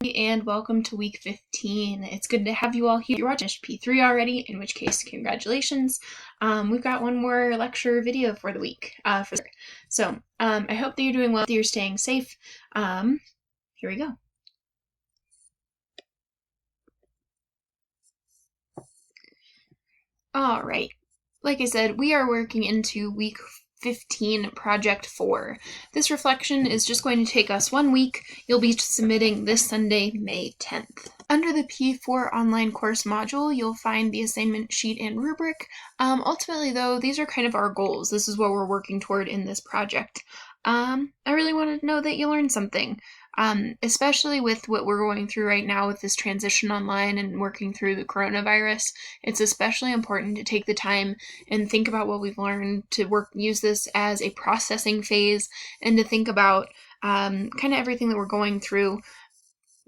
And welcome to week 15. It's good to have you all here. You're watching P3 already, in which case, congratulations. We've got one more lecture video for the week. I hope that you're doing well, that you're staying safe. Here we go. All right. Like I said, we are working into week 15, project 4. This reflection is just going to take us 1 week. You'll be submitting this Sunday, May 10th. Under the P4 online course module, you'll find the assignment sheet and rubric. Ultimately, though, these are kind of our goals. This is what we're working toward in this project. I really want to know that you learned something. Especially with what we're going through right now with this transition online and working through the coronavirus, it's especially important to take the time and think about what we've learned, to use this as a processing phase, and to think about kind of everything that we're going through.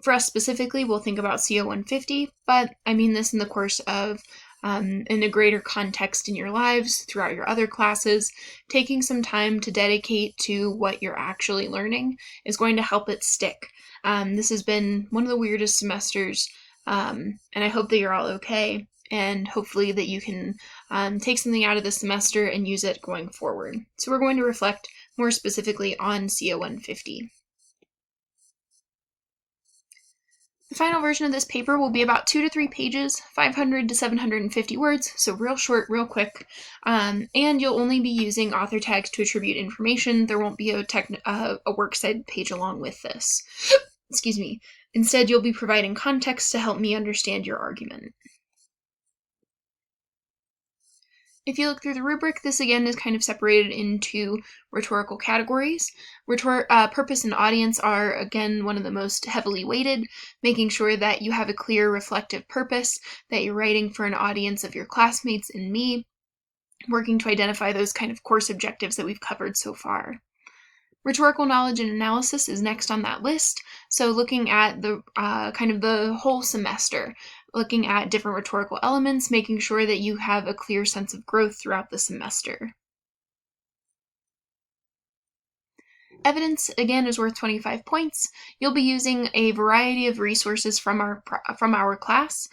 For us specifically, we'll think about CO 150, but I mean this in the course of in a greater context in your lives, throughout your other classes. Taking some time to dedicate to what you're actually learning is going to help it stick. This has been one of the weirdest semesters, and I hope that you're all okay, and hopefully that you can take something out of this semester and use it going forward. So we're going to reflect more specifically on CO 150. The final version of this paper will be about 2 to 3 pages, 500 to 750 words, so real short, real quick, and you'll only be using author tags to attribute information. There won't be a works cited page along with this. Excuse me. Instead, you'll be providing context to help me understand your argument. If you look through the rubric, this again is kind of separated into rhetorical categories. Purpose and audience are, again, one of the most heavily weighted, making sure that you have a clear, reflective purpose, that you're writing for an audience of your classmates and me, working to identify those kind of course objectives that we've covered so far. Rhetorical knowledge and analysis is next on that list, so looking at the kind of the whole semester, looking at different rhetorical elements, making sure that you have a clear sense of growth throughout the semester. Evidence, again, is worth 25 points. You'll be using a variety of resources from our class.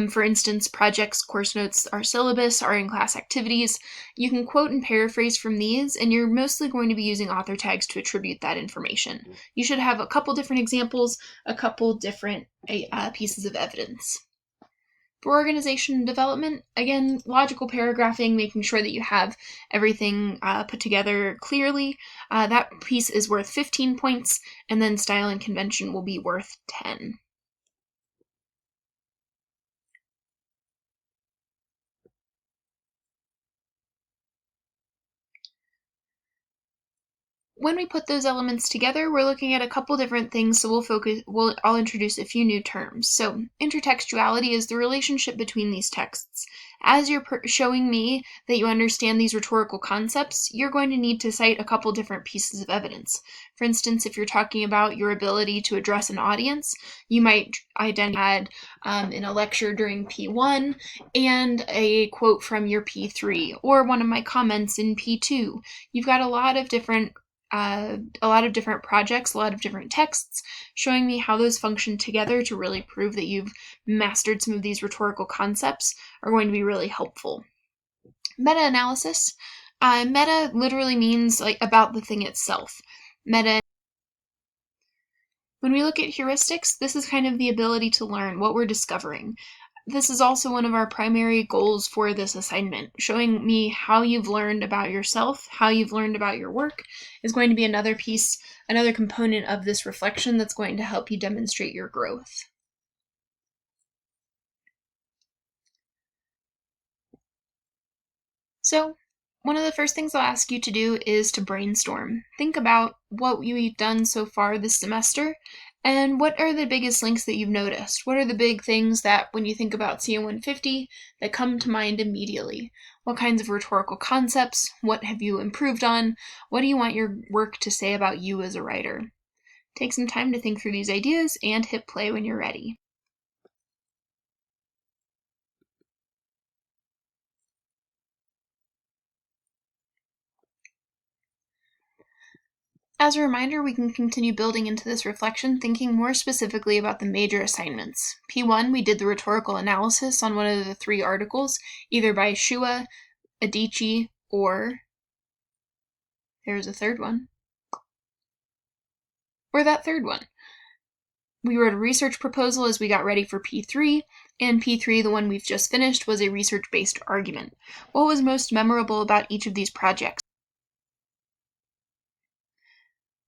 For instance, projects, course notes, our syllabus, our in-class activities. You can quote and paraphrase from these, and you're mostly going to be using author tags to attribute that information. You should have a couple different examples, a couple different pieces of evidence. For organization and development, again, logical paragraphing, making sure that you have everything put together clearly. That piece is worth 15 points, and then style and convention will be worth 10. When we put those elements together, we're looking at a couple different things, so I'll introduce a few new terms. So intertextuality is the relationship between these texts. As you're showing me that you understand these rhetorical concepts, you're going to need to cite a couple different pieces of evidence. For instance, if you're talking about your ability to address an audience, you might identify in a lecture during P1 and a quote from your P3, or one of my comments in P2. You've got a lot of different projects, a lot of different texts, showing me how those function together to really prove that you've mastered some of these rhetorical concepts are going to be really helpful. Meta-analysis. Meta literally means about the thing itself. When we look at heuristics, this is kind of the ability to learn what we're discovering. This is also one of our primary goals for this assignment. Showing me how you've learned about yourself, how you've learned about your work, is going to be another component of this reflection that's going to help you demonstrate your growth. So, one of the first things I'll ask you to do is to brainstorm. Think about what you've done so far this semester, and what are the biggest links that you've noticed? What are the big things that, when you think about CO 150, that come to mind immediately? What kinds of rhetorical concepts? What have you improved on? What do you want your work to say about you as a writer? Take some time to think through these ideas and hit play when you're ready. As a reminder, we can continue building into this reflection, thinking more specifically about the major assignments. P1, we did the rhetorical analysis on one of the 3 articles, either by Shua, Adichie, or there's a third one, or that third one. We wrote a research proposal as we got ready for P3, and P3, the one we've just finished, was a research-based argument. What was most memorable about each of these projects?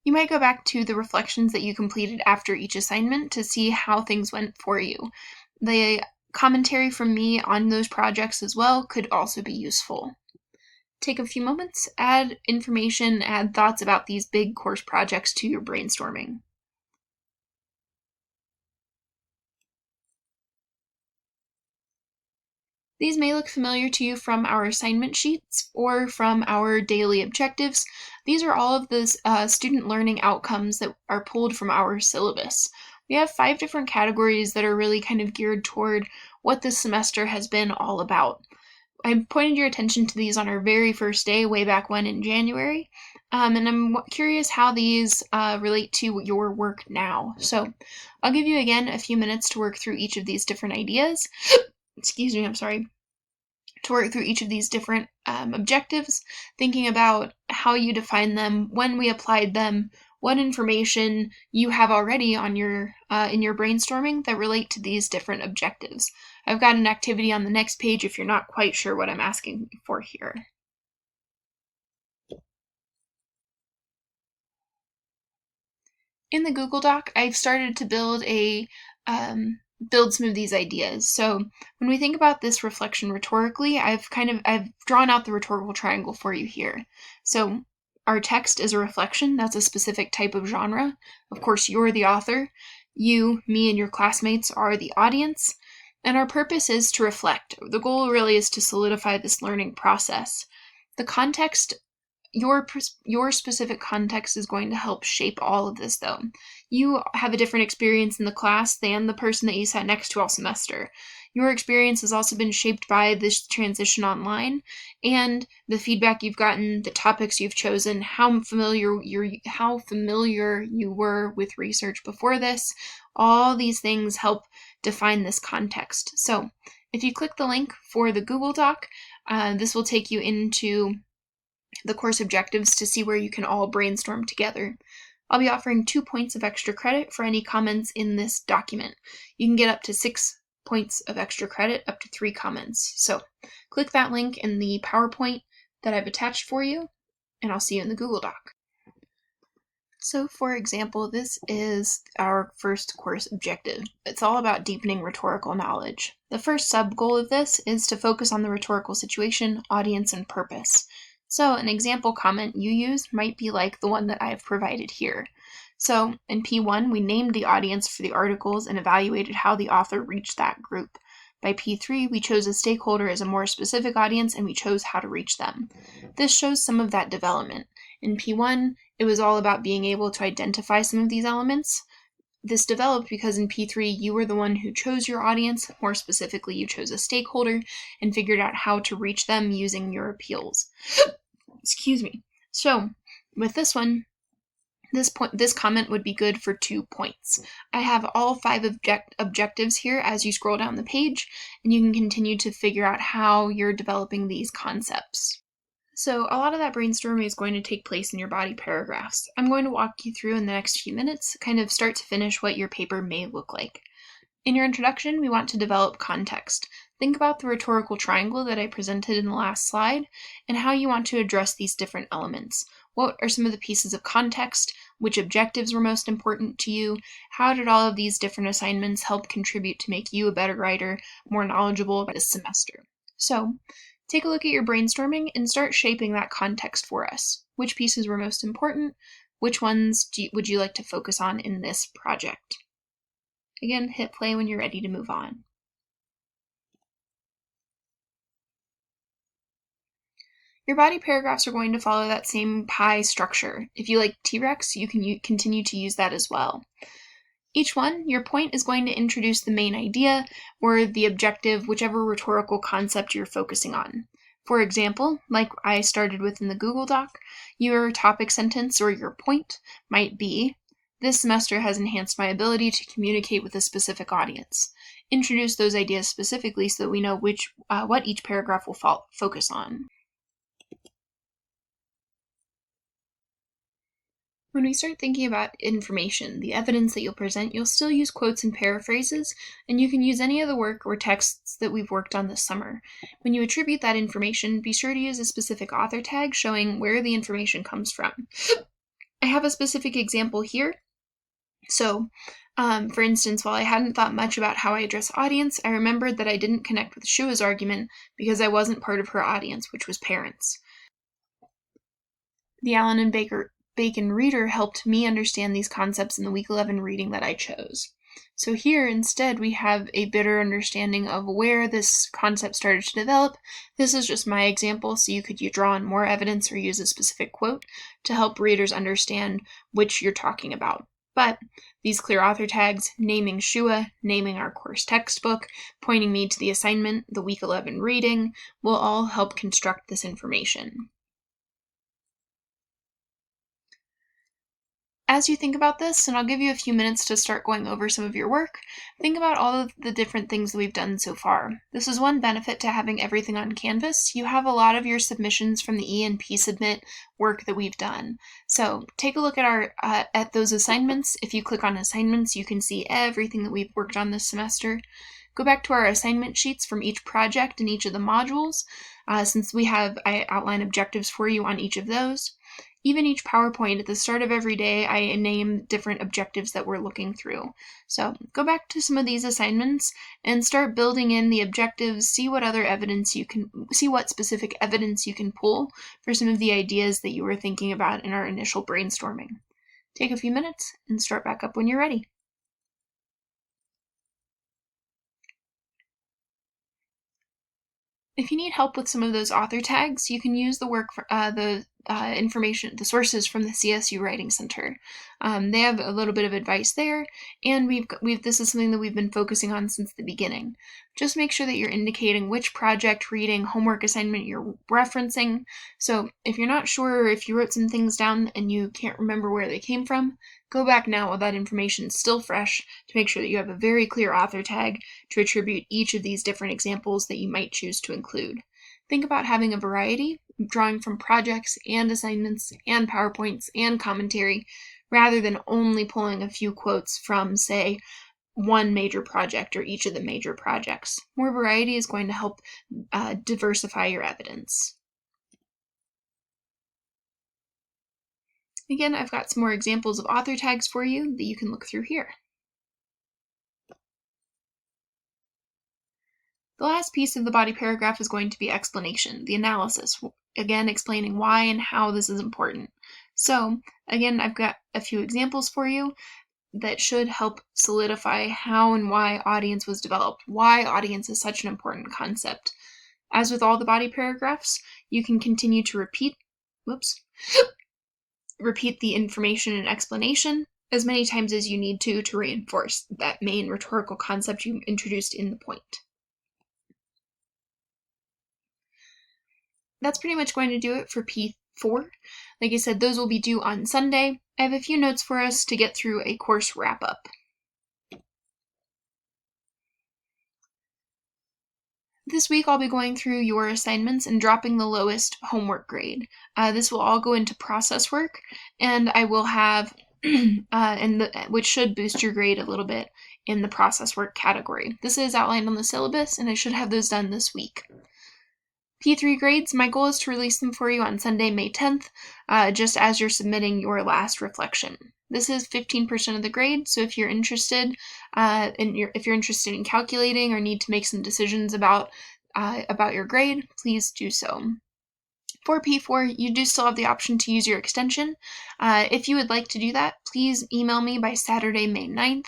You might go back to the reflections that you completed after each assignment to see how things went for you. The commentary from me on those projects as well could also be useful. Take a few moments, add information, add thoughts about these big course projects to your brainstorming. These may look familiar to you from our assignment sheets or from our daily objectives. These are all of the student learning outcomes that are pulled from our syllabus. We have 5 different categories that are really kind of geared toward what this semester has been all about. I pointed your attention to these on our very first day, way back when in January, and I'm curious how these relate to your work now. So I'll give you again a few minutes to work through each of these different ideas. Excuse me, I'm sorry. To work through each of these different objectives, thinking about how you define them, when we applied them, what information you have already on your in your brainstorming that relate to these different objectives. I've got an activity on the next page if you're not quite sure what I'm asking for here. In the Google Doc, I've started to build some of these ideas. So when we think about this reflection rhetorically, I've drawn out the rhetorical triangle for you here. So our text is a reflection. That's a specific type of genre. Of course, you're the author. You, me, and your classmates are the audience. And our purpose is to reflect. The goal really is to solidify this learning process. The context, your specific context is going to help shape all of this, though. You have a different experience in the class than the person that you sat next to all semester. Your experience has also been shaped by this transition online and the feedback you've gotten, the topics you've chosen, how familiar you were with research before this. All these things help define this context. So if you click the link for the Google Doc, this will take you into the course objectives to see where you can all brainstorm together. I'll be offering 2 points of extra credit for any comments in this document. You can get up to 6 points of extra credit, up to 3 comments. So click that link in the PowerPoint that I've attached for you, and I'll see you in the Google Doc. So for example, this is our first course objective. It's all about deepening rhetorical knowledge. The first sub-goal of this is to focus on the rhetorical situation, audience, and purpose. So an example comment you use might be like the one that I have provided here. So in P1, we named the audience for the articles and evaluated how the author reached that group. By P3, we chose a stakeholder as a more specific audience and we chose how to reach them. This shows some of that development. In P1, it was all about being able to identify some of these elements. This developed because in P3, you were the one who chose your audience, more specifically, you chose a stakeholder and figured out how to reach them using your appeals. Excuse me. So, with this one, this comment would be good for 2 points. I have all 5 objectives here as you scroll down the page, and you can continue to figure out how you're developing these concepts. So a lot of that brainstorming is going to take place in your body paragraphs. I'm going to walk you through in the next few minutes, kind of start to finish what your paper may look like. In your introduction, we want to develop context. Think about the rhetorical triangle that I presented in the last slide and how you want to address these different elements. What are some of the pieces of context? Which objectives were most important to you? How did all of these different assignments help contribute to make you a better writer, more knowledgeable this semester? So, take a look at your brainstorming and start shaping that context for us. Which pieces were most important? Which ones would you like to focus on in this project? Again, hit play when you're ready to move on. Your body paragraphs are going to follow that same pie structure. If you like T-Rex, you can continue to use that as well. Each one, your point is going to introduce the main idea or the objective, whichever rhetorical concept you're focusing on. For example, like I started with in the Google Doc, your topic sentence or your point might be, "This semester has enhanced my ability to communicate with a specific audience." Introduce those ideas specifically so that we know what each paragraph will focus on. When we start thinking about information, the evidence that you'll present, you'll still use quotes and paraphrases, and you can use any of the work or texts that we've worked on this summer. When you attribute that information, be sure to use a specific author tag showing where the information comes from. I have a specific example here. So, for instance, while I hadn't thought much about how I address audience, I remembered that I didn't connect with Shua's argument because I wasn't part of her audience, which was parents. The Allen and Bacon reader helped me understand these concepts in the Week 11 reading that I chose. So here, instead, we have a better understanding of where this concept started to develop. This is just my example, so you could draw on more evidence or use a specific quote to help readers understand which you're talking about. But these clear author tags, naming Shua, naming our course textbook, pointing me to the assignment, the Week 11 reading, will all help construct this information. As you think about this, and I'll give you a few minutes to start going over some of your work, think about all of the different things that we've done so far. This is one benefit to having everything on Canvas. You have a lot of your submissions from the E&P Submit work that we've done. So take a look at at those assignments. If you click on assignments, you can see everything that we've worked on this semester. Go back to our assignment sheets from each project and each of the modules, since I outline objectives for you on each of those. Even each PowerPoint, at the start of every day, I name different objectives that we're looking through. So go back to some of these assignments and start building in the objectives, see what specific evidence you can pull for some of the ideas that you were thinking about in our initial brainstorming. Take a few minutes and start back up when you're ready. If you need help with some of those author tags, you can use the work for information, the sources from the CSU Writing Center. They have a little bit of advice there, and this is something that we've been focusing on since the beginning. Just make sure that you're indicating which project, reading, homework assignment you're referencing. So if you're not sure, or if you wrote some things down and you can't remember where they came from, go back now while that information is still fresh to make sure that you have a very clear author tag to attribute each of these different examples that you might choose to include. Think about having a variety, drawing from projects and assignments and PowerPoints and commentary, rather than only pulling a few quotes from, say, one major project or each of the major projects. More variety is going to help diversify your evidence. Again, I've got some more examples of author tags for you that you can look through here. The last piece of the body paragraph is going to be explanation, the analysis, again explaining why and how this is important. So, again, I've got a few examples for you that should help solidify how and why audience was developed, why audience is such an important concept. As with all the body paragraphs, you can continue to repeat the information and explanation as many times as you need to reinforce that main rhetorical concept you introduced in the point. That's pretty much going to do it for P4. Like I said, those will be due on Sunday. I have a few notes for us to get through a course wrap-up. This week I'll be going through your assignments and dropping the lowest homework grade. This will all go into process work, and I will have, which should boost your grade a little bit in the process work category. This is outlined on the syllabus, and I should have those done this week. P3 grades, my goal is to release them for you on Sunday, May 10th, just as you're submitting your last reflection. This is 15% of the grade, so if you're interested, in calculating or need to make some decisions about your grade, please do so. For P4, you do still have the option to use your extension. If you would like to do that, please email me by Saturday, May 9th,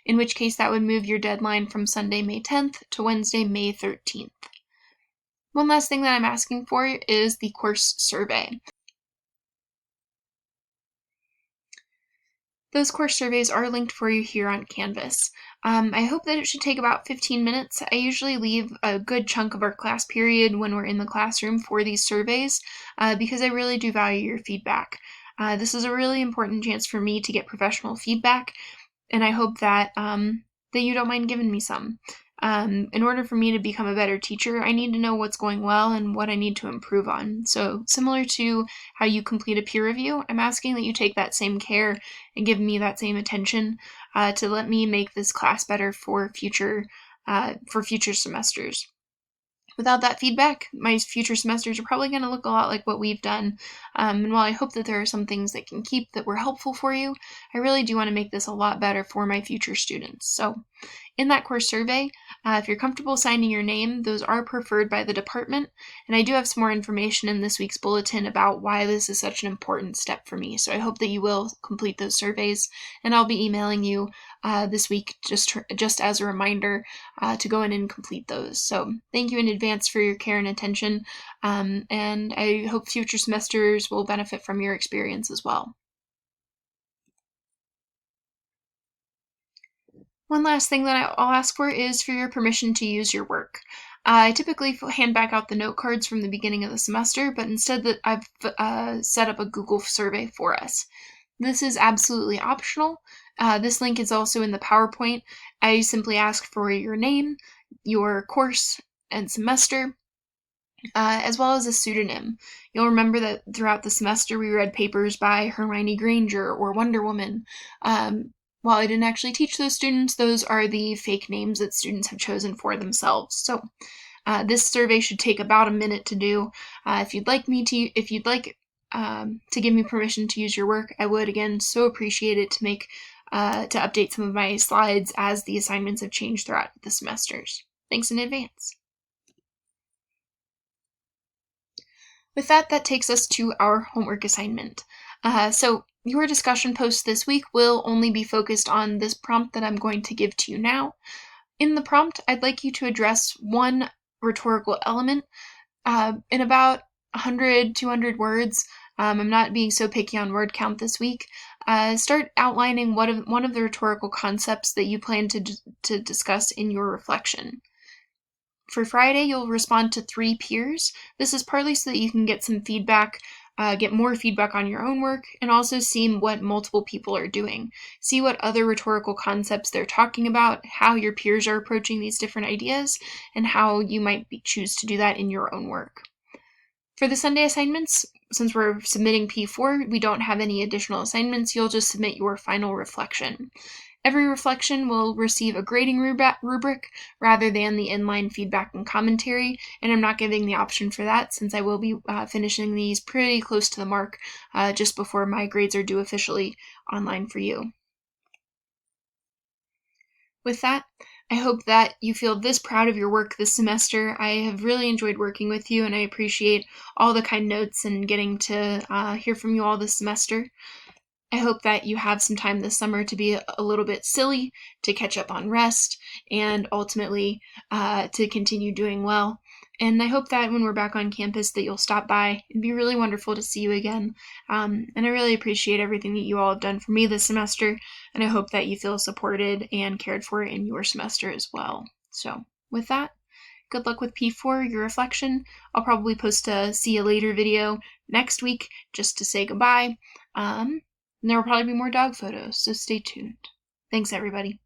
in which case that would move your deadline from Sunday, May 10th to Wednesday, May 13th. One last thing that I'm asking for is the course survey. Those course surveys are linked for you here on Canvas. I hope that it should take about 15 minutes. I usually leave a good chunk of our class period when we're in the classroom for these surveys because I really do value your feedback. This is a really important chance for me to get professional feedback, and I hope that that you don't mind giving me some. In order for me to become a better teacher, I need to know what's going well and what I need to improve on. So similar to how you complete a peer review, I'm asking that you take that same care and give me that same attention to let me make this class better for future semesters. Without that feedback, my future semesters are probably going to look a lot like what we've done. And while I hope that there are some things that can keep that were helpful for you, I really do want to make this a lot better for my future students. So in that course survey, if you're comfortable signing your name, those are preferred by the department, and I do have some more information in this week's bulletin about why this is such an important step for me. So I hope that you will complete those surveys, and I'll be emailing you this week just as a reminder to go in and complete those. So thank you in advance for your care and attention, and I hope future semesters will benefit from your experience as well. One last thing that I'll ask for is for your permission to use your work. I typically hand back out the note cards from the beginning of the semester, but instead that I've set up a Google survey for us. This is absolutely optional. This link is also in the PowerPoint. I simply ask for your name, your course and semester, as well as a pseudonym. You'll remember that throughout the semester we read papers by Hermione Granger or Wonder Woman. While I didn't actually teach those students, those are the fake names that students have chosen for themselves. So this survey should take about a minute to do. If you'd like to give me permission to use your work, I would again so appreciate it to update some of my slides as the assignments have changed throughout the semesters. Thanks in advance. With that takes us to our homework assignment. So your discussion post this week will only be focused on this prompt that I'm going to give to you now. In the prompt, I'd like you to address one rhetorical element in about 100, 200 words. I'm not being so picky on word count this week. Start outlining one of the rhetorical concepts that you plan to discuss in your reflection. For Friday, you'll respond to 3 peers. This is partly so that you can get some feedback, get more feedback on your own work, and also see what multiple people are doing. See what other rhetorical concepts they're talking about, how your peers are approaching these different ideas, and how you might choose to do that in your own work. For the Sunday assignments, since we're submitting P4, we don't have any additional assignments. You'll just submit your final reflection. Every reflection will receive a grading rubric rather than the inline feedback and commentary, and I'm not giving the option for that since I will be finishing these pretty close to the mark just before my grades are due officially online for you. With that, I hope that you feel this proud of your work this semester. I have really enjoyed working with you, and I appreciate all the kind notes and getting to hear from you all this semester. I hope that you have some time this summer to be a little bit silly, to catch up on rest, and ultimately to continue doing well. And I hope that when we're back on campus that you'll stop by. It'd be really wonderful to see you again. And I really appreciate everything that you all have done for me this semester, and I hope that you feel supported and cared for in your semester as well. So with that, good luck with P4, your reflection. I'll probably post a see you later video next week just to say goodbye. And there will probably be more dog photos, so stay tuned. Thanks, everybody.